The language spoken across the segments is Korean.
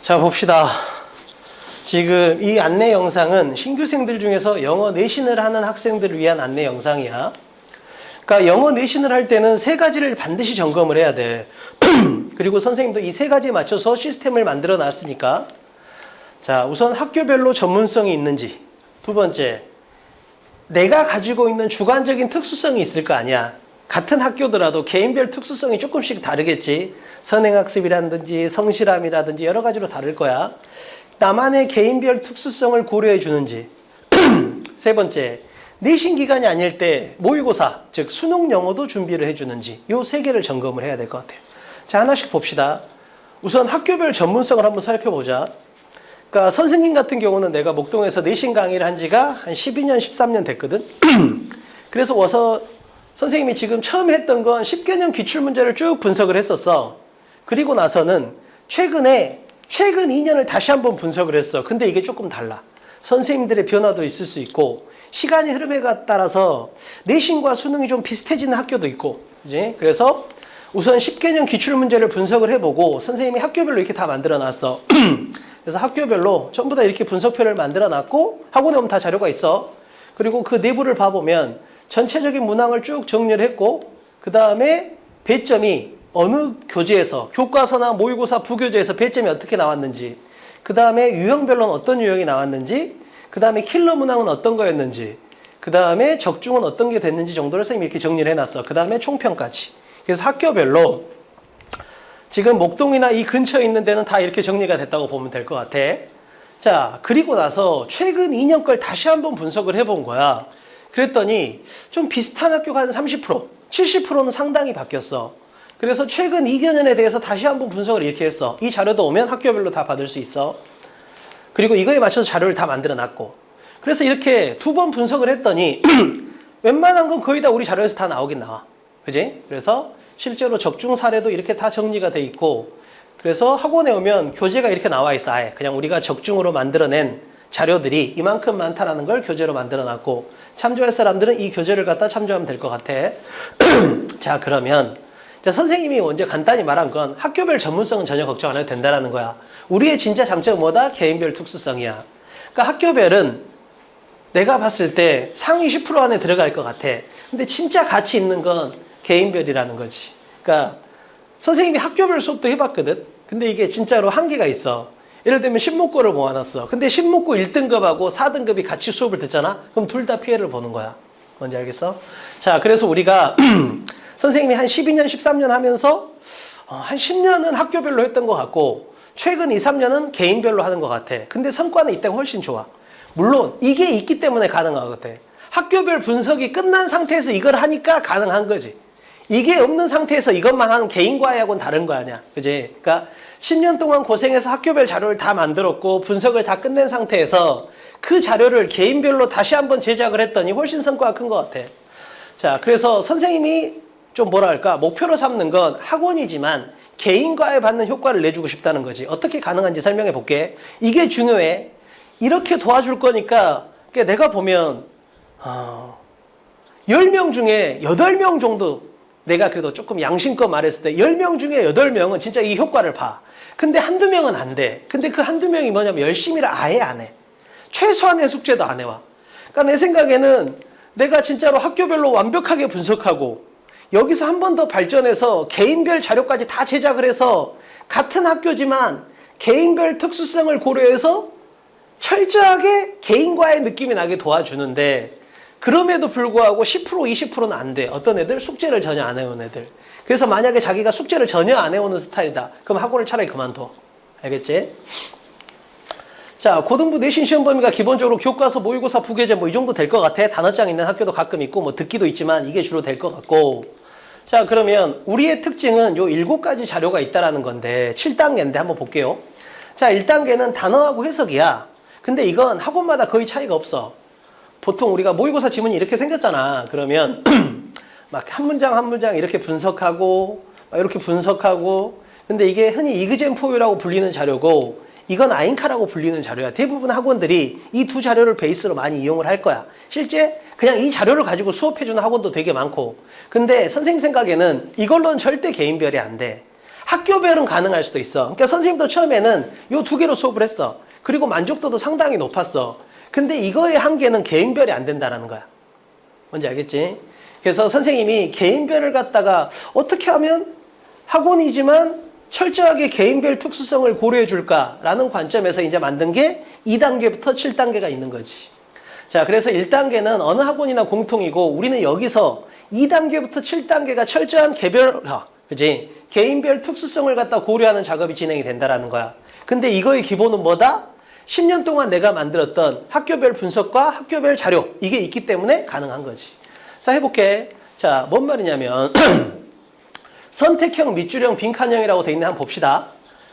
자, 봅시다. 지금 이 안내 영상은 신규생들 중에서 영어 내신을 하는 학생들을 위한 안내 영상이야. 그러니까 영어 내신을 할 때는 세 가지를 반드시 점검을 해야 돼. 그리고 선생님도 이 세 가지에 맞춰서 시스템을 만들어 놨으니까. 자, 우선 학교별로 전문성이 있는지. 두 번째, 내가 가지고 있는 주관적인 특수성이 있을 거 아니야. 같은 학교더라도 개인별 특수성이 조금씩 다르겠지. 선행학습이라든지 성실함이라든지 여러 가지로 다를 거야. 나만의 개인별 특수성을 고려해 주는지. 세 번째, 내신 기간이 아닐 때 모의고사, 즉 수능 영어도 준비를 해주는지. 요 세 개를 점검을 해야 될 것 같아요. 자, 하나씩 봅시다. 우선 학교별 전문성을 한번 살펴보자. 그러니까 선생님 같은 경우는 내가 목동에서 내신 강의를 한 지가 한 12년, 13년 됐거든. 그래서 와서 선생님이 지금 처음 했던 건 10개년 기출문제를 쭉 분석을 했었어. 그리고 나서는 최근 2년을 다시 한번 분석을 했어. 근데 이게 조금 달라. 선생님들의 변화도 있을 수 있고 시간의 흐름에 따라서 내신과 수능이 좀 비슷해지는 학교도 있고, 그지? 그래서 우선 10개년 기출문제를 분석을 해보고 선생님이 학교별로 이렇게 다 만들어놨어. 그래서 학교별로 전부 다 이렇게 분석표를 만들어놨고 학원에 오면 다 자료가 있어. 그리고 그 내부를 봐보면 전체적인 문항을 쭉 정리를 했고 그 다음에 배점이 어느 교재에서 교과서나 모의고사 부교재에서 배점이 어떻게 나왔는지, 그 다음에 유형별로는 어떤 유형이 나왔는지, 그 다음에 킬러 문항은 어떤 거였는지, 그 다음에 적중은 어떤 게 됐는지 정도를 선생님이 이렇게 정리를 해놨어. 그 다음에 총평까지. 그래서 학교별로 지금 목동이나 이 근처에 있는 데는 다 이렇게 정리가 됐다고 보면 될 것 같아. 자, 그리고 나서 최근 2년 걸 다시 한번 분석을 해본 거야. 그랬더니 좀 비슷한 학교가 한 30%, 70%는 상당히 바뀌었어. 그래서 최근 2개년에 대해서 다시 한번 분석을 이렇게 했어. 이 자료도 오면 학교별로 다 받을 수 있어. 그리고 이거에 맞춰서 자료를 다 만들어 놨고. 그래서 이렇게 두 번 분석을 했더니 웬만한 건 거의 다 우리 자료에서 다 나오긴 나와. 그지? 그래서 실제로 적중 사례도 이렇게 다 정리가 돼 있고, 그래서 학원에 오면 교재가 이렇게 나와 있어. 아예 그냥 우리가 적중으로 만들어낸 자료들이 이만큼 많다라는 걸 교재로 만들어 놨고, 참조할 사람들은 이 교재를 갖다 참조하면 될 것 같아. 자, 그러면 자, 선생님이 먼저 간단히 말한 건 학교별 전문성은 전혀 걱정 안 해도 된다는 거야. 우리의 진짜 장점은 뭐다? 개인별 특수성이야. 그러니까 학교별은 내가 봤을 때 상위 10% 안에 들어갈 것 같아. 근데 진짜 가치 있는 건 개인별이라는 거지. 그러니까 선생님이 학교별 수업도 해봤거든. 근데 이게 진짜로 한계가 있어. 예를 들면 신목고를 모아놨어. 근데 신목고 1등급하고 4등급이 같이 수업을 듣잖아? 그럼 둘 다 피해를 보는 거야. 뭔지 알겠어? 자, 그래서 우리가 선생님이 한 12년, 13년 하면서 한 10년은 학교별로 했던 것 같고 최근 2, 3년은 개인별로 하는 것 같아. 근데 성과는 이때가 훨씬 좋아. 물론 이게 있기 때문에 가능하거든. 학교별 분석이 끝난 상태에서 이걸 하니까 가능한 거지. 이게 없는 상태에서 이것만 하는 개인과외하고는 다른 거 아니야. 그지? 그러니까 10년 동안 고생해서 학교별 자료를 다 만들었고 분석을 다 끝낸 상태에서 그 자료를 개인별로 다시 한번 제작을 했더니 훨씬 성과가 큰 것 같아. 자, 그래서 선생님이 좀 뭐랄까 목표로 삼는 건 학원이지만 개인과외 받는 효과를 내주고 싶다는 거지. 어떻게 가능한지 설명해 볼게. 이게 중요해. 이렇게 도와줄 거니까 내가 보면 10명 중에 8명 정도, 내가 그래도 조금 양심껏 말했을 때 10명 중에 8명은 진짜 이 효과를 봐. 근데 한두 명은 안 돼. 근데 그 한두 명이 뭐냐면 열심히를 아예 안 해. 최소한의 숙제도 안 해와. 그러니까 내 생각에는 내가 진짜로 학교별로 완벽하게 분석하고 여기서 한 번 더 발전해서 개인별 자료까지 다 제작을 해서 같은 학교지만 개인별 특수성을 고려해서 철저하게 개인과의 느낌이 나게 도와주는데, 그럼에도 불구하고 10%, 20%는 안 돼. 어떤 애들 숙제를 전혀 안 해온 애들. 그래서 만약에 자기가 숙제를 전혀 안 해오는 스타일이다. 그럼 학원을 차라리 그만둬. 알겠지? 자, 고등부 내신 시험 범위가 기본적으로 교과서, 모의고사, 부교재 뭐 이 정도 될 것 같아. 단어장 있는 학교도 가끔 있고 뭐 듣기도 있지만 이게 주로 될 것 같고. 자, 그러면 우리의 특징은 요 7가지 자료가 있다라는 건데 7단계인데 한번 볼게요. 자, 1단계는 단어하고 해석이야. 근데 이건 학원마다 거의 차이가 없어. 보통 우리가 모의고사 지문이 이렇게 생겼잖아. 그러면 막 한 문장 한 문장 이렇게 분석하고 막 이렇게 분석하고, 근데 이게 흔히 이그젠포유라고 불리는 자료고 이건 아인카라고 불리는 자료야. 대부분 학원들이 이 두 자료를 베이스로 많이 이용을 할 거야. 실제 그냥 이 자료를 가지고 수업해주는 학원도 되게 많고. 근데 선생님 생각에는 이걸로는 절대 개인별이 안 돼. 학교별은 가능할 수도 있어. 그러니까 선생님도 처음에는 요 두 개로 수업을 했어. 그리고 만족도도 상당히 높았어. 근데 이거의 한계는 개인별이 안 된다라는 거야. 뭔지 알겠지? 그래서 선생님이 개인별을 갖다가 어떻게 하면 학원이지만 철저하게 개인별 특수성을 고려해 줄까라는 관점에서 이제 만든 게 2단계부터 7단계가 있는 거지. 자, 그래서 1단계는 어느 학원이나 공통이고 우리는 여기서 2단계부터 7단계가 철저한 개별화, 그지? 개인별 특수성을 갖다 고려하는 작업이 진행이 된다라는 거야. 근데 이거의 기본은 뭐다? 10년 동안 내가 만들었던 학교별 분석과 학교별 자료, 이게 있기 때문에 가능한 거지. 자, 해볼게. 자, 뭔 말이냐면 선택형, 밑줄형, 빈칸형이라고 돼 있는 한번 봅시다.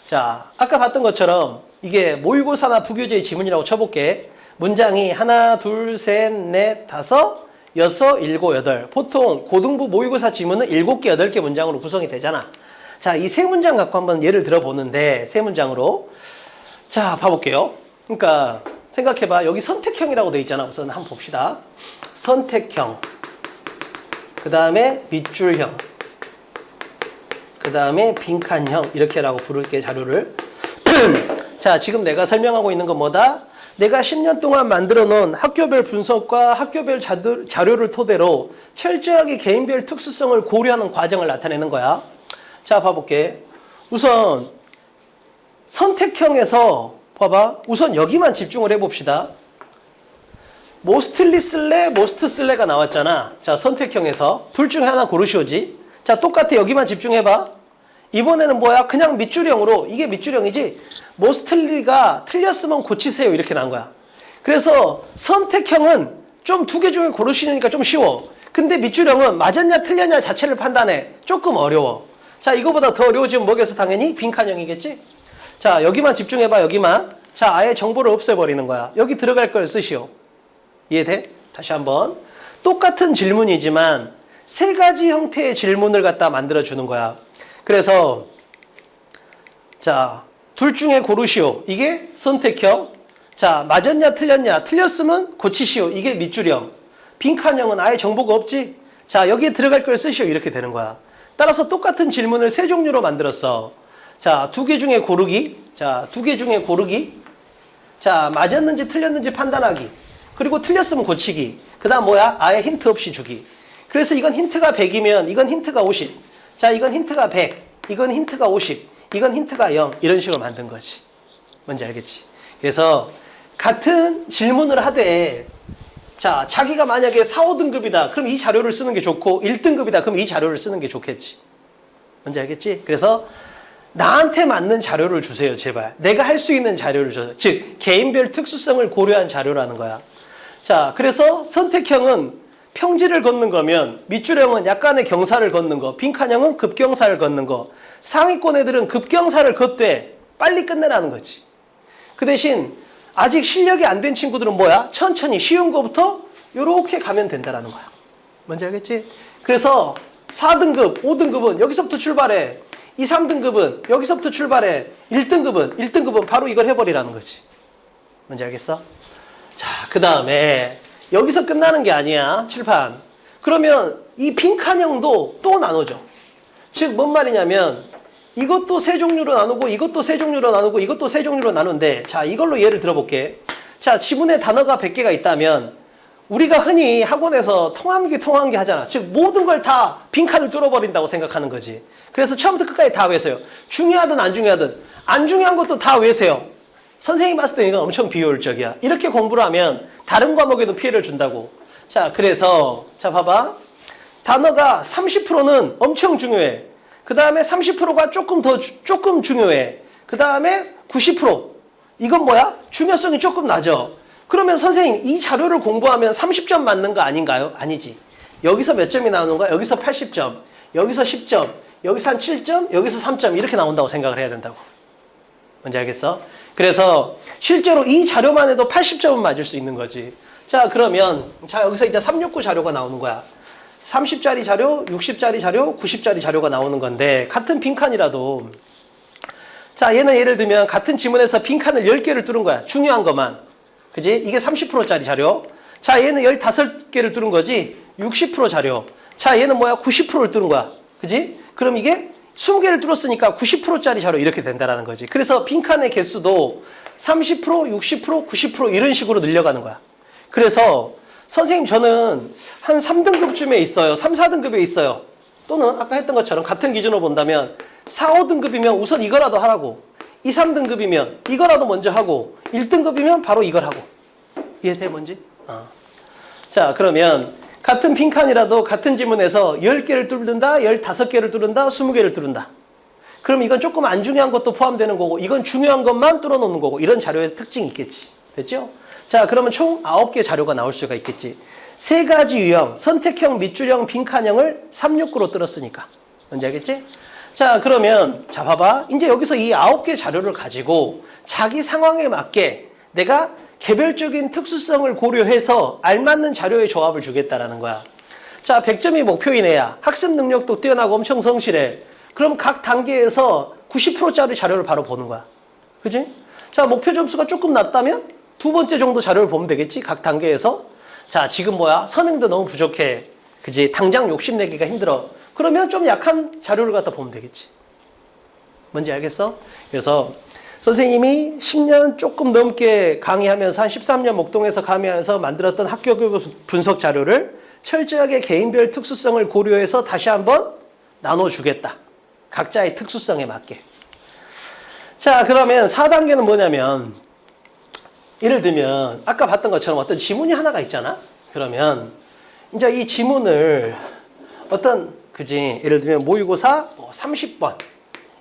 자, 아까 봤던 것처럼 이게 모의고사나 부교재의 지문이라고 쳐볼게. 문장이 하나, 둘, 셋, 넷, 다섯, 여섯, 일곱, 여덟. 보통 고등부 모의고사 지문은 7개, 8개 문장으로 구성이 되잖아. 자, 이 세 문장 갖고 한번 예를 들어보는데, 세 문장으로. 자, 봐볼게요. 그러니까 생각해봐. 여기 선택형이라고 돼 있잖아. 우선 한번 봅시다. 선택형. 그 다음에 밑줄형. 그 다음에 빈칸형. 이렇게라고 부를게, 자료를. 자, 지금 내가 설명하고 있는 건 뭐다? 내가 10년 동안 만들어 놓은 학교별 분석과 학교별 자료를 토대로 철저하게 개인별 특수성을 고려하는 과정을 나타내는 거야. 자, 봐볼게. 우선 선택형에서 봐봐. 우선 여기만 집중을 해봅시다. 모스틀리 쓸래, 모스트 쓸래가 나왔잖아. 자, 선택형에서 둘 중에 하나 고르시오지. 자, 똑같아. 여기만 집중해봐. 이번에는 뭐야? 그냥 밑줄형으로. 이게 밑줄형이지. 모스틀리가 틀렸으면 고치세요. 이렇게 나온 거야. 그래서 선택형은 좀 두 개 중에 고르시니까 좀 쉬워. 근데 밑줄형은 맞았냐 틀렸냐 자체를 판단해. 조금 어려워. 자, 이거보다 더 어려워지면 뭐겠어? 당연히 빈칸형이겠지? 자, 여기만 집중해봐. 여기만. 자, 아예 정보를 없애버리는 거야. 여기 들어갈 걸 쓰시오. 이해돼? 다시 한번. 똑같은 질문이지만 세 가지 형태의 질문을 갖다 만들어주는 거야. 그래서 자, 둘 중에 고르시오. 이게 선택형. 자, 맞았냐 틀렸냐. 틀렸으면 고치시오. 이게 밑줄형. 빈칸형은 아예 정보가 없지. 자, 여기에 들어갈 걸 쓰시오. 이렇게 되는 거야. 따라서 똑같은 질문을 세 종류로 만들었어. 자, 두 개 중에 고르기. 자, 두 개 중에 고르기. 자, 맞았는지 틀렸는지 판단하기. 그리고 틀렸으면 고치기. 그 다음 뭐야? 아예 힌트 없이 주기. 그래서 이건 힌트가 100이면 이건 힌트가 50. 자, 이건 힌트가 100. 이건 힌트가 50. 이건 힌트가 0. 이런 식으로 만든 거지. 뭔지 알겠지? 그래서 같은 질문을 하되 자, 자기가 만약에 4, 5등급이다. 그럼 이 자료를 쓰는 게 좋고 1등급이다. 그럼 이 자료를 쓰는 게 좋겠지. 뭔지 알겠지? 그래서 나한테 맞는 자료를 주세요. 제발. 내가 할 수 있는 자료를 줘요. 즉, 개인별 특수성을 고려한 자료라는 거야. 자, 그래서 선택형은 평지를 걷는 거면 밑줄형은 약간의 경사를 걷는 거, 빈칸형은 급경사를 걷는 거. 상위권 애들은 급경사를 걷되 빨리 끝내라는 거지. 그 대신 아직 실력이 안 된 친구들은 뭐야? 천천히 쉬운 거부터 이렇게 가면 된다라는 거야. 뭔지 알겠지? 그래서 4등급, 5등급은 여기서부터 출발해. 2, 3등급은 여기서부터 출발해. 1등급은 바로 이걸 해버리라는 거지. 뭔지 알겠어? 자, 그 다음에 여기서 끝나는 게 아니야. 칠판. 그러면 이 빈칸형도 또 나눠줘. 즉, 뭔 말이냐면 이것도 세 종류로 나누고 이것도 세 종류로 나누고 이것도 세 종류로 나누는데 자, 이걸로 예를 들어볼게. 자, 지문에 단어가 100개가 있다면 우리가 흔히 학원에서 통함기 하잖아. 즉, 모든 걸 다 빈칸을 뚫어버린다고 생각하는 거지. 그래서 처음부터 끝까지 다 외세요. 중요하든 안 중요하든 안 중요한 것도 다 외세요. 선생님이 봤을 때 이건 엄청 비효율적이야. 이렇게 공부를 하면 다른 과목에도 피해를 준다고. 자, 그래서 자, 봐봐. 단어가 30%는 엄청 중요해. 그 다음에 30%가 조금 중요해. 그 다음에 90%. 이건 뭐야? 중요성이 조금 낮아. 그러면 선생님, 이 자료를 공부하면 30점 맞는 거 아닌가요? 아니지. 여기서 몇 점이 나오는 거야? 여기서 80점, 여기서 10점, 여기서 한 7점, 여기서 3점 이렇게 나온다고 생각을 해야 된다고. 뭔지 알겠어? 그래서 실제로 이 자료만 해도 80점은 맞을 수 있는 거지. 자, 그러면 자, 여기서 이제 369 자료가 나오는 거야. 30짜리 자료, 60짜리 자료, 90짜리 자료가 나오는 건데 같은 빈칸이라도 자, 얘는 예를 들면 같은 지문에서 빈칸을 10개를 뚫은 거야. 중요한 것만. 그지? 이게 30%짜리 자료. 자, 얘는 15개를 뚫은 거지. 60% 자료. 자, 얘는 뭐야? 90%를 뚫은 거야. 그지? 그럼 이게 20개를 뚫었으니까 90%짜리 자료 이렇게 된다라는 거지. 그래서 빈칸의 개수도 30%, 60%, 90% 이런 식으로 늘려가는 거야. 그래서 선생님 저는 한 3등급쯤에 있어요. 3, 4등급에 있어요. 또는 아까 했던 것처럼 같은 기준으로 본다면 4, 5등급이면 우선 이거라도 하라고. 2, 3등급이면 이거라도 먼저 하고 1등급이면 바로 이걸 하고. 이해돼 뭔지? 자 그러면 같은 빈칸이라도 같은 지문에서 10개를 뚫는다, 15개를 뚫는다, 20개를 뚫는다. 그럼 이건 조금 안 중요한 것도 포함되는 거고 이건 중요한 것만 뚫어놓는 거고 이런 자료의 특징이 있겠지. 됐죠? 자 그러면 총 9개 자료가 나올 수가 있겠지. 3가지 유형, 선택형, 밑줄형, 빈칸형을 369로 뚫었으니까. 뭔지 알겠지? 자 그러면 자 봐봐. 이제 여기서 이 9개 자료를 가지고 자기 상황에 맞게 내가 개별적인 특수성을 고려해서 알맞는 자료의 조합을 주겠다라는 거야. 자 100점이 목표인 애야. 학습 능력도 뛰어나고 엄청 성실해. 그럼 각 단계에서 90%짜리 자료를 바로 보는 거야. 그지? 자 목표 점수가 조금 낮다면 두 번째 정도 자료를 보면 되겠지? 각 단계에서. 자 지금 뭐야? 선행도 너무 부족해. 그지? 당장 욕심내기가 힘들어. 그러면 좀 약한 자료를 갖다 보면 되겠지. 뭔지 알겠어? 그래서 선생님이 10년 조금 넘게 강의하면서 한 13년 목동에서 강의하면서 만들었던 학교 교육 분석 자료를 철저하게 개인별 특수성을 고려해서 다시 한번 나눠주겠다. 각자의 특수성에 맞게. 자 그러면 4단계는 뭐냐면 예를 들면 아까 봤던 것처럼 어떤 지문이 하나가 있잖아. 그러면 이제 이 지문을 어떤 그지 예를 들면 모의고사 30번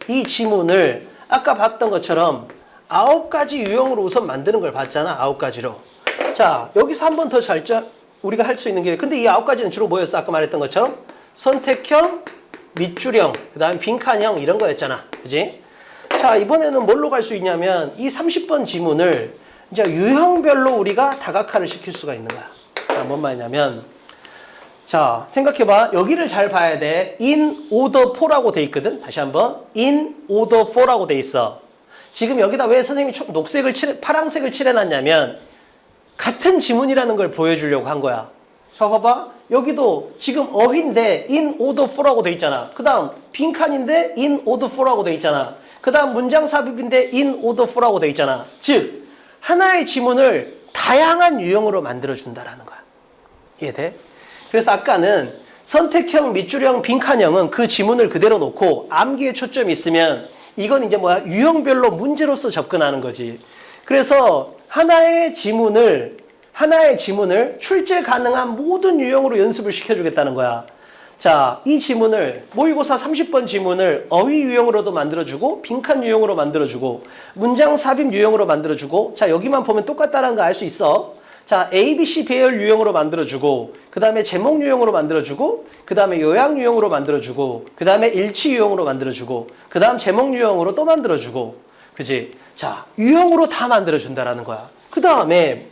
이 지문을 아까 봤던 것처럼 9가지 유형으로 우선 만드는 걸 봤잖아. 9가지로. 자 여기서 한 번 더 우리가 할 수 있는 게 근데 이 9가지는 주로 뭐였어? 아까 말했던 것처럼 선택형, 밑줄형, 그 다음에 빈칸형 이런 거였잖아. 그지? 자 이번에는 뭘로 갈 수 있냐면 이 30번 지문을 이제 유형별로 우리가 다각화를 시킬 수가 있는 거야. 자, 뭔 말이냐면 자 생각해봐. 여기를 잘 봐야 돼. in order for라고 돼 있거든. 다시 한번 in order for라고 돼 있어. 지금 여기다 왜 선생님이 파란색을 칠해놨냐면 같은 지문이라는 걸 보여주려고 한 거야. 자 봐봐. 여기도 지금 어휘인데 in order for라고 돼 있잖아. 그 다음 빈칸인데 in order for라고 돼 있잖아. 그 다음 문장 삽입인데 in order for라고 돼 있잖아. 즉 하나의 지문을 다양한 유형으로 만들어준다라는 거야. 이해돼? 그래서 아까는 선택형, 밑줄형, 빈칸형은 그 지문을 그대로 놓고 암기에 초점이 있으면 이건 이제 뭐야? 유형별로 문제로서 접근하는 거지. 그래서 하나의 지문을 출제 가능한 모든 유형으로 연습을 시켜주겠다는 거야. 자, 이 지문을 모의고사 30번 지문을 어휘 유형으로도 만들어주고 빈칸 유형으로 만들어주고 문장 삽입 유형으로 만들어주고 자 여기만 보면 똑같다는 거 알 수 있어. 자 ABC 배열 유형으로 만들어주고 그 다음에 제목 유형으로 만들어주고 그 다음에 요약 유형으로 만들어주고 그 다음에 일치 유형으로 만들어주고 그 다음 제목 유형으로 또 만들어주고 그지? 자 유형으로 다 만들어준다라는 거야. 그 다음에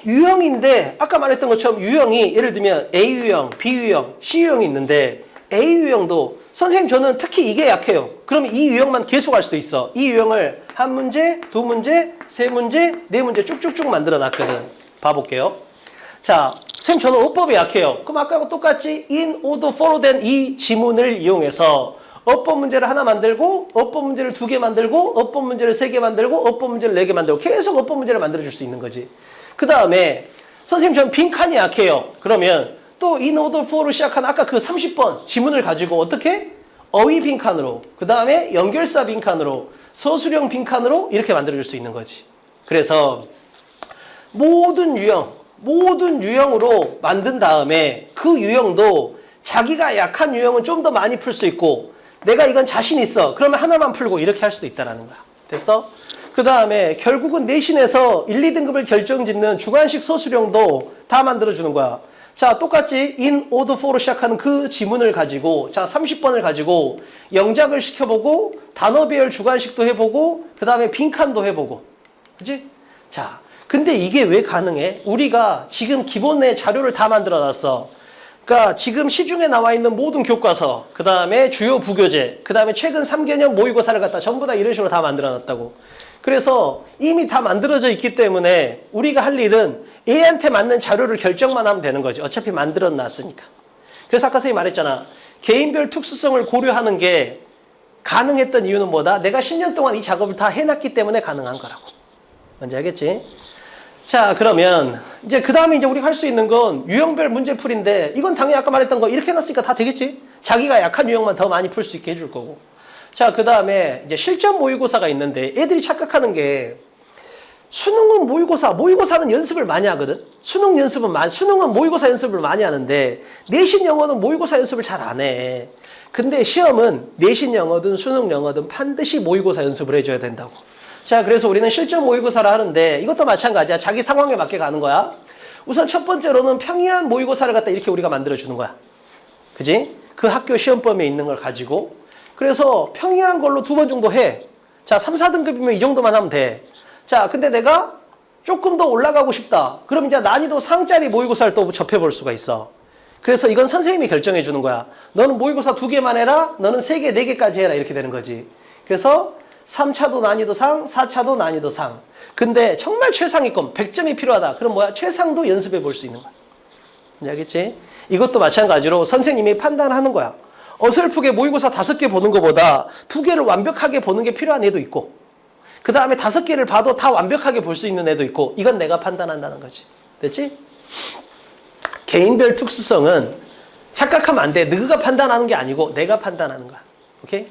유형인데 아까 말했던 것처럼 유형이 예를 들면 A 유형, B 유형, C 유형이 있는데 A 유형도 선생님 저는 특히 이게 약해요. 그러면 이 유형만 계속 할 수도 있어. 이 유형을 한 문제, 두 문제, 세 문제, 네 문제 쭉쭉쭉 만들어 놨거든. 봐볼게요. 자, 선생님 저는 어법이 약해요. 그럼 아까하고 똑같이 in order for로 된 이 지문을 이용해서 어법 문제를 하나 만들고 어법 문제를 2개 만들고 어법 문제를 3개 만들고 어법 문제를 4개 만들고 계속 어법 문제를 만들어줄 수 있는 거지. 그 다음에 선생님 저는 빈칸이 약해요. 그러면 또 in order for로 시작한 아까 그 30번 지문을 가지고 어떻게? 어휘 빈칸으로 그 다음에 연결사 빈칸으로 서술형 빈칸으로 이렇게 만들어줄 수 있는 거지. 그래서 모든 유형으로 만든 다음에 그 유형도 자기가 약한 유형은 좀 더 많이 풀 수 있고 내가 이건 자신 있어. 그러면 하나만 풀고 이렇게 할 수도 있다는 거야. 됐어? 그 다음에 결국은 내신에서 1, 2등급을 결정짓는 주관식 서술형도 다 만들어주는 거야. 자, 똑같이 in order for로 시작하는 그 지문을 가지고 자 30번을 가지고 영작을 시켜보고 단어 배열 주관식도 해보고 그 다음에 빈칸도 해보고 그치? 자, 근데 이게 왜 가능해? 우리가 지금 기본의 자료를 다 만들어놨어. 그러니까 지금 시중에 나와 있는 모든 교과서, 그 다음에 주요 부교재, 그 다음에 최근 3개년 모의고사를 갖다 전부 다 이런 식으로 다 만들어놨다고. 그래서 이미 다 만들어져 있기 때문에 우리가 할 일은 A한테 맞는 자료를 결정만 하면 되는 거지. 어차피 만들어놨으니까. 그래서 아까 선생님이 말했잖아. 개인별 특수성을 고려하는 게 가능했던 이유는 뭐다? 내가 10년 동안 이 작업을 다 해놨기 때문에 가능한 거라고. 뭔지 알겠지? 자, 그러면 이제 그 다음에 이제 우리가 할 수 있는 건 유형별 문제풀인데 이건 당연히 아까 말했던 거 이렇게 해놨으니까 다 되겠지? 자기가 약한 유형만 더 많이 풀 수 있게 해줄 거고. 자, 그 다음에 이제 실전 모의고사가 있는데 애들이 착각하는 게 수능은 모의고사는 연습을 많이 하거든? 수능은 모의고사 연습을 많이 하는데 내신 영어는 모의고사 연습을 잘 안 해. 근데 시험은 내신 영어든 수능 영어든 반드시 모의고사 연습을 해줘야 된다고. 자, 그래서 우리는 실전 모의고사를 하는데 이것도 마찬가지야. 자기 상황에 맞게 가는 거야. 우선 첫 번째로는 평이한 모의고사를 갖다 이렇게 우리가 만들어주는 거야. 그지? 그 학교 시험 범위에 있는 걸 가지고. 그래서 평이한 걸로 2번 정도 해. 자, 3, 4등급이면 이 정도만 하면 돼. 자, 근데 내가 조금 더 올라가고 싶다. 그럼 이제 난이도 상짜리 모의고사를 또 접해볼 수가 있어. 그래서 이건 선생님이 결정해 주는 거야. 너는 모의고사 2개만 해라. 너는 3개, 4개까지 해라. 이렇게 되는 거지. 그래서 3차도 난이도 상, 4차도 난이도 상. 근데 정말 최상위권 100점이 필요하다. 그럼 뭐야? 최상도 연습해 볼 수 있는 거야. 알겠지? 이것도 마찬가지로 선생님이 판단하는 거야. 어설프게 모의고사 5개 보는 것보다 2개를 완벽하게 보는 게 필요한 애도 있고, 그 다음에 5개를 봐도 다 완벽하게 볼 수 있는 애도 있고, 이건 내가 판단한다는 거지. 됐지? 개인별 특수성은 착각하면 안 돼. 너가 판단하는 게 아니고 내가 판단하는 거야. 오케이?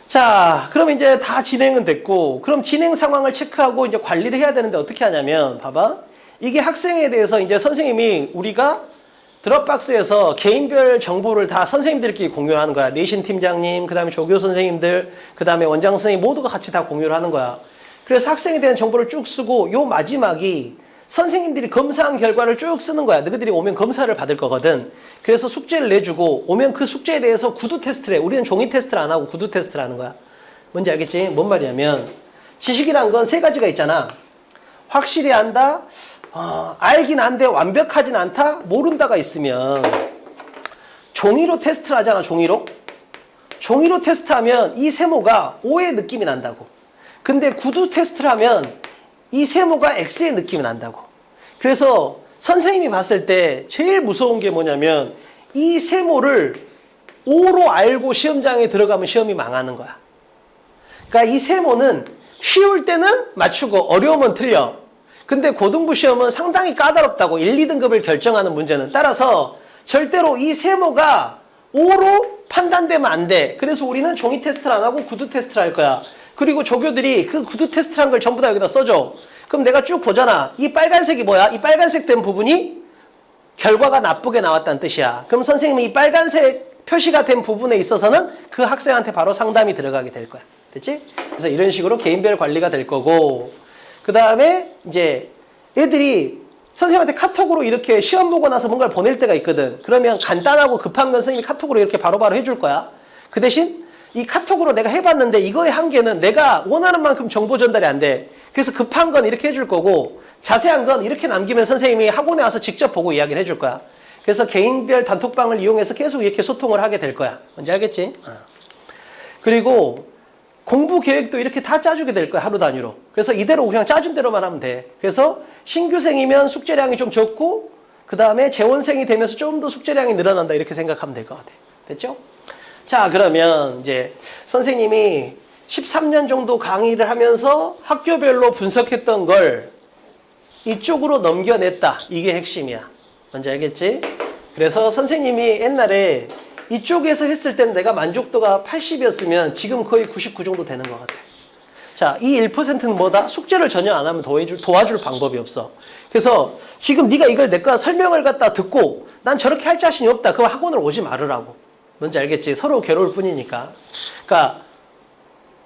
자, 그럼 이제 다 진행은 됐고, 그럼 진행 상황을 체크하고 이제 관리를 해야 되는데 어떻게 하냐면, 봐봐. 이게 학생에 대해서 이제 선생님이 우리가 드롭박스에서 개인별 정보를 다 선생님들끼리 공유하는 거야. 내신 팀장님, 그 다음에 조교 선생님들, 그 다음에 원장 선생님 모두가 같이 다 공유를 하는 거야. 그래서 학생에 대한 정보를 쭉 쓰고 요 마지막이 선생님들이 검사한 결과를 쭉 쓰는 거야. 너희들이 오면 검사를 받을 거거든. 그래서 숙제를 내주고 오면 그 숙제에 대해서 구두 테스트를 해. 우리는 종이 테스트를 안 하고 구두 테스트를 하는 거야. 뭔지 알겠지? 뭔 말이냐면 지식이란 건 3가지가 있잖아. 확실히 안다, 알긴 안돼, 완벽하진 않다, 모른다가 있으면 종이로 테스트를 하잖아. 종이로 테스트하면 이 세모가 O의 느낌이 난다고. 근데 구두 테스트를 하면 이 세모가 X의 느낌이 난다고. 그래서 선생님이 봤을 때 제일 무서운 게 뭐냐면 이 세모를 O로 알고 시험장에 들어가면 시험이 망하는 거야. 그러니까 이 세모는 쉬울 때는 맞추고 어려우면 틀려. 근데 고등부 시험은 상당히 까다롭다고. 1, 2등급을 결정하는 문제는. 따라서 절대로 이 세모가 O로 판단되면 안 돼. 그래서 우리는 종이 테스트를 안 하고 구두 테스트를 할 거야. 그리고 조교들이 그 구두 테스트란 걸 전부 다 여기다 써줘. 그럼 내가 쭉 보잖아. 이 빨간색이 뭐야? 이 빨간색 된 부분이 결과가 나쁘게 나왔다는 뜻이야. 그럼 선생님이 이 빨간색 표시가 된 부분에 있어서는 그 학생한테 바로 상담이 들어가게 될 거야. 됐지? 그래서 이런 식으로 개인별 관리가 될 거고, 그 다음에 이제 애들이 선생님한테 카톡으로 이렇게 시험 보고 나서 뭔가를 보낼 때가 있거든. 그러면 간단하고 급한 건 선생님이 카톡으로 이렇게 바로바로 해줄 거야. 그 대신 이 카톡으로 내가 해봤는데 이거의 한계는 내가 원하는 만큼 정보 전달이 안 돼. 그래서 급한 건 이렇게 해줄 거고 자세한 건 이렇게 남기면 선생님이 학원에 와서 직접 보고 이야기를 해줄 거야. 그래서 개인별 단톡방을 이용해서 계속 이렇게 소통을 하게 될 거야. 뭔지 알겠지? 그리고 공부 계획도 이렇게 다 짜주게 될 거야. 하루 단위로. 그래서 이대로 그냥 짜준 대로만 하면 돼. 그래서 신규생이면 숙제량이 좀 적고 그 다음에 재원생이 되면서 좀 더 숙제량이 늘어난다. 이렇게 생각하면 될 것 같아. 됐죠? 자, 그러면 이제 선생님이 13년 정도 강의를 하면서 학교별로 분석했던 걸 이쪽으로 넘겨냈다. 이게 핵심이야. 뭔지 알겠지? 그래서 선생님이 옛날에 이쪽에서 했을 때는 내가 만족도가 80이었으면 지금 거의 99 정도 되는 것 같아. 자, 이 1%는 뭐다? 숙제를 전혀 안 하면 도와줄 방법이 없어. 그래서 지금 네가 이걸 내가 설명을 갖다 듣고 난 저렇게 할 자신이 없다. 그럼 학원을 오지 말으라고. 뭔지 알겠지? 서로 괴로울 뿐이니까. 그러니까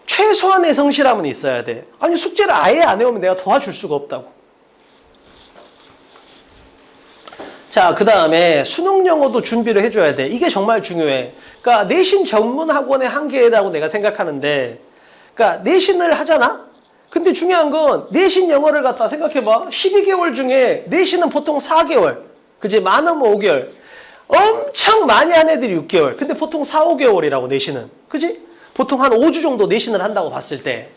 최소한의 성실함은 있어야 돼. 아니 숙제를 아예 안 해오면 내가 도와줄 수가 없다고. 자, 그 다음에 수능 영어도 준비를 해줘야 돼. 이게 정말 중요해. 그러니까 내신 전문 학원의 한계라고 내가 생각하는데, 그러니까 내신을 하잖아? 근데 중요한 건 내신 영어를 갖다 생각해봐. 12개월 중에 내신은 보통 4개월. 그지? 많으면 5개월. 엄청 많이 한 애들이 6개월. 근데 보통 4, 5개월이라고 내신은. 그지? 보통 한 5주 정도 내신을 한다고 봤을 때.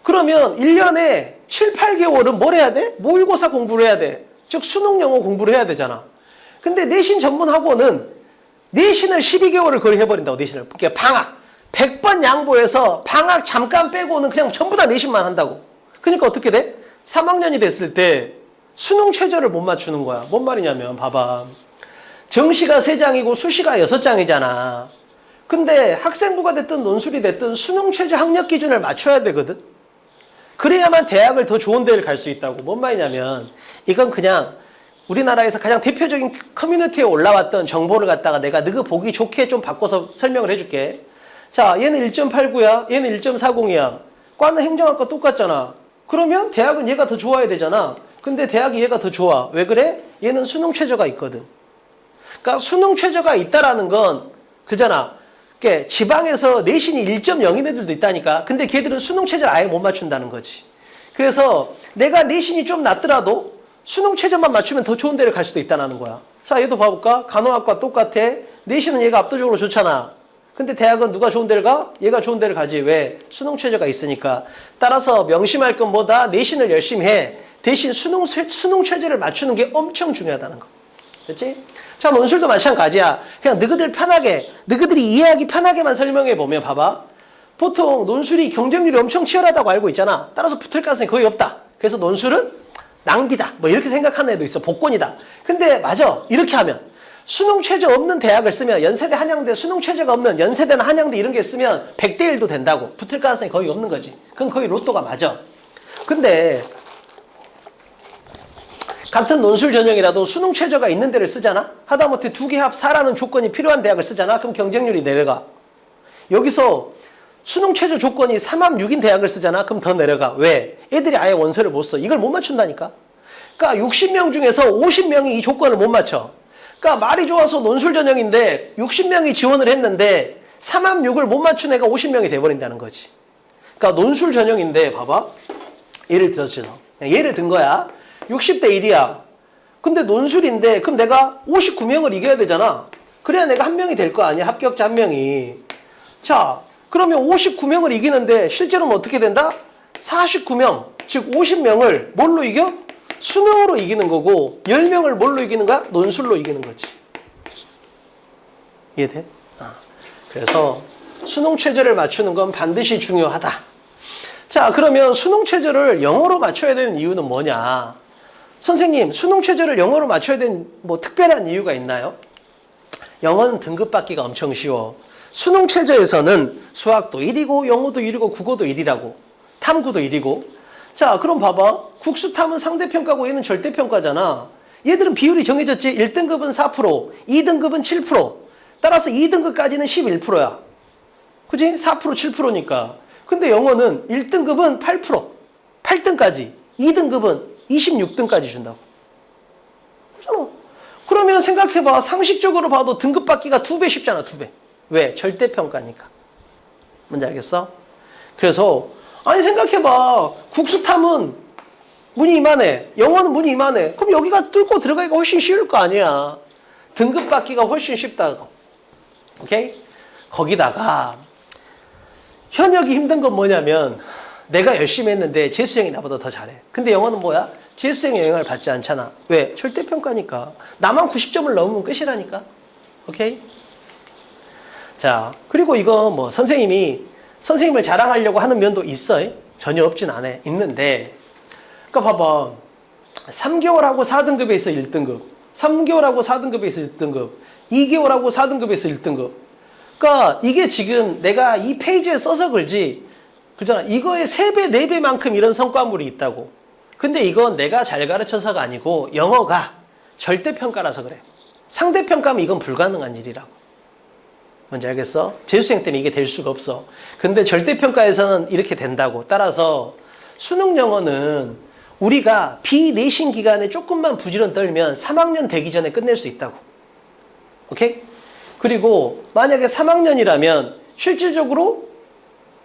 그러면 1년에 7, 8개월은 뭘 해야 돼? 모의고사 공부를 해야 돼. 즉 수능 영어 공부를 해야 되잖아. 근데 내신 전문 학원은 내신을 12개월을 거의 해버린다고. 내신을. 그러니까 100번 양보해서 방학 잠깐 빼고는 그냥 전부 다 내신만 한다고. 그러니까 어떻게 돼? 3학년이 됐을 때 수능 최저를 못 맞추는 거야. 뭔 말이냐면 봐봐. 정시가 3장이고 수시가 6장이잖아. 근데 학생부가 됐든 논술이 됐든 수능 최저 학력 기준을 맞춰야 되거든. 그래야만 대학을 더 좋은 데를 갈 수 있다고. 뭔 말이냐면 이건 그냥 우리나라에서 가장 대표적인 커뮤니티에 올라왔던 정보를 갖다가 내가 너가 보기 좋게 좀 바꿔서 설명을 해줄게. 자, 얘는 1.89야. 얘는 1.40이야. 과는 행정학과 똑같잖아. 그러면 대학은 얘가 더 좋아야 되잖아. 근데 대학이 얘가 더 좋아. 왜 그래? 얘는 수능 최저가 있거든. 그러니까 수능 최저가 있다라는 건 그잖아. 그러니까 지방에서 내신이 1.0인 애들도 있다니까. 근데 걔들은 수능 최저를 아예 못 맞춘다는 거지. 그래서 내가 내신이 좀 낮더라도 수능 최저만 맞추면 더 좋은 데를 갈 수도 있다는 거야. 자, 얘도 봐볼까? 간호학과 똑같아. 내신은 얘가 압도적으로 좋잖아. 근데 대학은 누가 좋은 데를 가? 얘가 좋은 데를 가지. 왜? 수능 최저가 있으니까. 따라서 명심할 건 뭐다? 내신을 열심히 해. 대신 수능 최저를 맞추는 게 엄청 중요하다는 거. 됐지? 자, 논술도 마찬가지야. 그냥 너희들 편하게, 너희들이 이해하기 편하게만 설명해 보면 봐봐. 보통 논술이 경쟁률이 엄청 치열하다고 알고 있잖아. 따라서 붙을 가능성이 거의 없다. 그래서 논술은 낭비다. 뭐 이렇게 생각하는 애도 있어. 복권이다. 근데 맞아. 이렇게 하면 수능 최저 없는 대학을 쓰면 연세대, 한양대 수능 최저가 없는 연세대나 한양대 이런 게 쓰면 100대 1도 된다고. 붙을 가능성이 거의 없는 거지. 그건 거의 로또가 맞아. 근데 같은 논술 전형이라도 수능 최저가 있는 데를 쓰잖아. 하다못해 2개 합 4라는 조건이 필요한 대학을 쓰잖아. 그럼 경쟁률이 내려가. 여기서 수능 최저 조건이 3합 6인 대학을 쓰잖아. 그럼 더 내려가. 왜? 애들이 아예 원서를 못 써. 이걸 못 맞춘다니까. 그러니까 60명 중에서 50명이 이 조건을 못 맞춰. 그러니까 말이 좋아서 논술 전형인데 60명이 지원을 했는데 3합 6을 못 맞춘 애가 50명이 돼버린다는 거지. 그러니까 논술 전형인데 봐봐. 예를 들었죠. 예를 든 거야. 60대 1이야. 근데 논술인데 그럼 내가 59명을 이겨야 되잖아. 그래야 내가 한 명이 될 거 아니야. 합격자 한 명이. 자, 그러면 59명을 이기는데 실제로는 어떻게 된다? 49명, 즉 50명을 뭘로 이겨? 수능으로 이기는 거고 10명을 뭘로 이기는 거야? 논술로 이기는 거지. 이해돼? 그래서 수능 최저를 맞추는 건 반드시 중요하다. 자, 그러면 수능 최저를 영어로 맞춰야 되는 이유는 뭐냐? 선생님, 수능 최저를 영어로 맞춰야 되는 뭐 특별한 이유가 있나요? 영어는 등급 받기가 엄청 쉬워. 수능 최저에서는 수학도 1이고 영어도 1이고 국어도 1이라고. 탐구도 1이고. 자, 그럼 봐봐. 국수탐은 상대평가고 얘는 절대평가잖아. 얘들은 비율이 정해졌지. 1등급은 4%, 2등급은 7%. 따라서 2등급까지는 11%야. 그치? 4%, 7%니까. 근데 영어는 1등급은 8%, 8등까지. 2등급은 26등까지 준다고. 그렇잖아. 그러면 생각해봐. 상식적으로 봐도 등급 받기가 2배 쉽잖아. 2배. 왜? 절대평가니까. 뭔지 알겠어? 그래서 아니 생각해봐. 국수탐은 문이 이만해. 영어는 문이 이만해. 그럼 여기가 뚫고 들어가기가 훨씬 쉬울 거 아니야. 등급 받기가 훨씬 쉽다고. 오케이? 거기다가 현역이 힘든 건 뭐냐면 내가 열심히 했는데 재수생이 나보다 더 잘해. 근데 영어는 뭐야? 재수생의 영향을 받지 않잖아. 왜? 절대평가니까. 나만 90점을 넘으면 끝이라니까. 오케이? 자, 그리고 이거 뭐 선생님을 자랑하려고 하는 면도 있어. 전혀 없진 않아. 있는데, 그러니까 봐봐. 3개월하고 4등급에 있어 1등급. 3개월하고 4등급에 있어 1등급. 2개월하고 4등급에 있어 1등급. 그러니까 이게 지금 내가 이 페이지에 써서 그러지. 그렇잖아. 이거의 3배, 4배만큼 이런 성과물이 있다고. 근데 이건 내가 잘 가르쳐서가 아니고 영어가 절대평가라서 그래. 상대평가면 이건 불가능한 일이라고. 뭔지 알겠어? 재수생 때는 이게 될 수가 없어. 근데 절대평가에서는 이렇게 된다고. 따라서 수능 영어는 우리가 비내신 기간에 조금만 부지런 떨면 3학년 되기 전에 끝낼 수 있다고. 오케이? 그리고 만약에 3학년이라면 실질적으로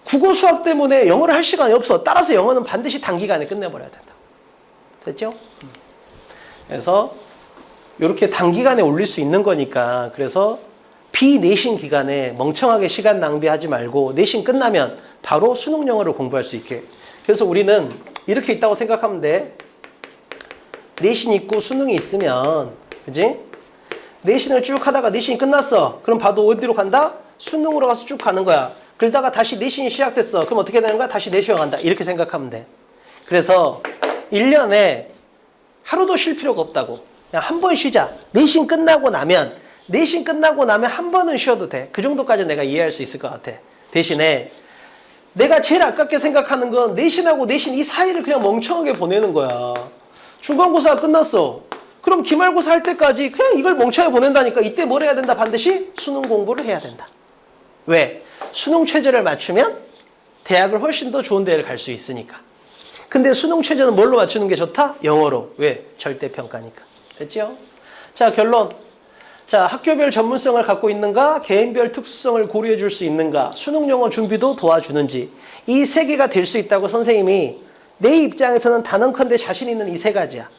국어 수학 때문에 영어를 할 시간이 없어. 따라서 영어는 반드시 단기간에 끝내버려야 된다. 됐죠? 그래서 이렇게 단기간에 올릴 수 있는 거니까 그래서 비내신 기간에 멍청하게 시간 낭비하지 말고 내신 끝나면 바로 수능 영어를 공부할 수 있게. 그래서 우리는 이렇게 있다고 생각하면 돼. 내신 있고 수능이 있으면, 그지? 내신을 쭉 하다가 내신이 끝났어. 그럼 봐도 어디로 간다? 수능으로 가서 쭉 가는 거야. 그러다가 다시 내신이 시작됐어. 그럼 어떻게 되는 거야? 다시 내쉬어 간다. 이렇게 생각하면 돼. 그래서 1년에 하루도 쉴 필요가 없다고. 그냥 한 번 쉬자. 내신 끝나고 나면 한 번은 쉬어도 돼. 그 정도까지 내가 이해할 수 있을 것 같아. 대신에 내가 제일 아깝게 생각하는 건 내신하고 내신 이 사이를 그냥 멍청하게 보내는 거야. 중간고사가 끝났어. 그럼 기말고사 할 때까지 그냥 이걸 멍청하게 보낸다니까. 이때 뭘 해야 된다? 반드시 수능 공부를 해야 된다. 왜? 수능 최저를 맞추면 대학을 훨씬 더 좋은 데를 갈 수 있으니까. 근데 수능 최저는 뭘로 맞추는 게 좋다? 영어로. 왜? 절대평가니까. 됐죠? 자, 결론. 자, 학교별 전문성을 갖고 있는가? 개인별 특수성을 고려해 줄 수 있는가? 수능 영어 준비도 도와주는지. 이 세 개가 될 수 있다고 선생님이 내 입장에서는 단언컨대 자신 있는 이 세 가지야.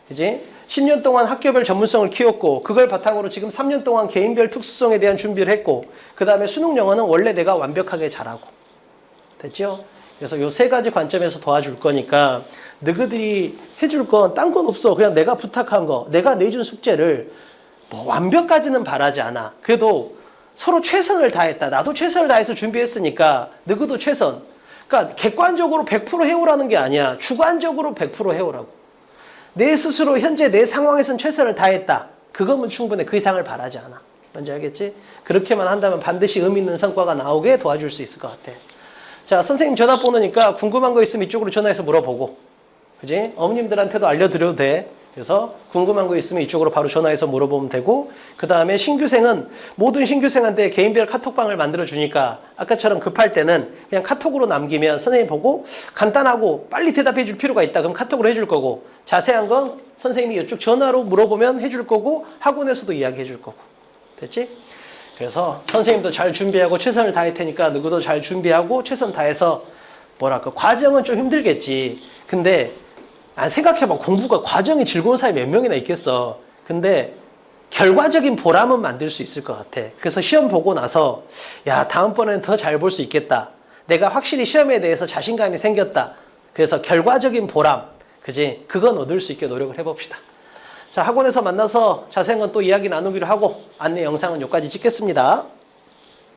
그지? 10년 동안 학교별 전문성을 키웠고 그걸 바탕으로 지금 3년 동안 개인별 특수성에 대한 준비를 했고 그 다음에 수능 영어는 원래 내가 완벽하게 잘하고. 됐죠? 그래서 요 세 가지 관점에서 도와줄 거니까 너희들이 해줄 건 딴 건 없어. 그냥 내가 부탁한 거, 내가 내준 숙제를 뭐 완벽까지는 바라지 않아. 그래도 서로 최선을 다했다. 나도 최선을 다해서 준비했으니까 너희도 최선. 그러니까 객관적으로 100% 해오라는 게 아니야. 주관적으로 100% 해오라고. 내 스스로 현재 내 상황에선 최선을 다했다. 그거면 충분해. 그 이상을 바라지 않아. 뭔지 알겠지? 그렇게만 한다면 반드시 의미 있는 성과가 나오게 도와줄 수 있을 것 같아. 자, 선생님 전화번호니까 궁금한 거 있으면 이쪽으로 전화해서 물어보고. 그지? 어머님들한테도 알려드려도 돼. 그래서 궁금한 거 있으면 이쪽으로 바로 전화해서 물어보면 되고 그 다음에 신규생은 모든 신규생한테 개인별 카톡방을 만들어주니까 아까처럼 급할 때는 그냥 카톡으로 남기면 선생님 보고 간단하고 빨리 대답해 줄 필요가 있다. 그럼 카톡으로 해줄 거고 자세한 건 선생님이 이쪽 전화로 물어보면 해줄 거고 학원에서도 이야기해 줄 거고. 됐지? 그래서 선생님도 잘 준비하고 최선을 다할 테니까 누구도 잘 준비하고 최선 다해서 뭐랄까 과정은 좀 힘들겠지. 근데 생각해봐. 공부가 과정이 즐거운 사람이 몇 명이나 있겠어. 근데 결과적인 보람은 만들 수 있을 것 같아. 그래서 시험 보고 나서 야 다음번에는 더 잘 볼 수 있겠다. 내가 확실히 시험에 대해서 자신감이 생겼다. 그래서 결과적인 보람, 그지? 그건 얻을 수 있게 노력을 해봅시다. 자, 학원에서 만나서 자세한 건 또 이야기 나누기로 하고 안내 영상은 여기까지 찍겠습니다.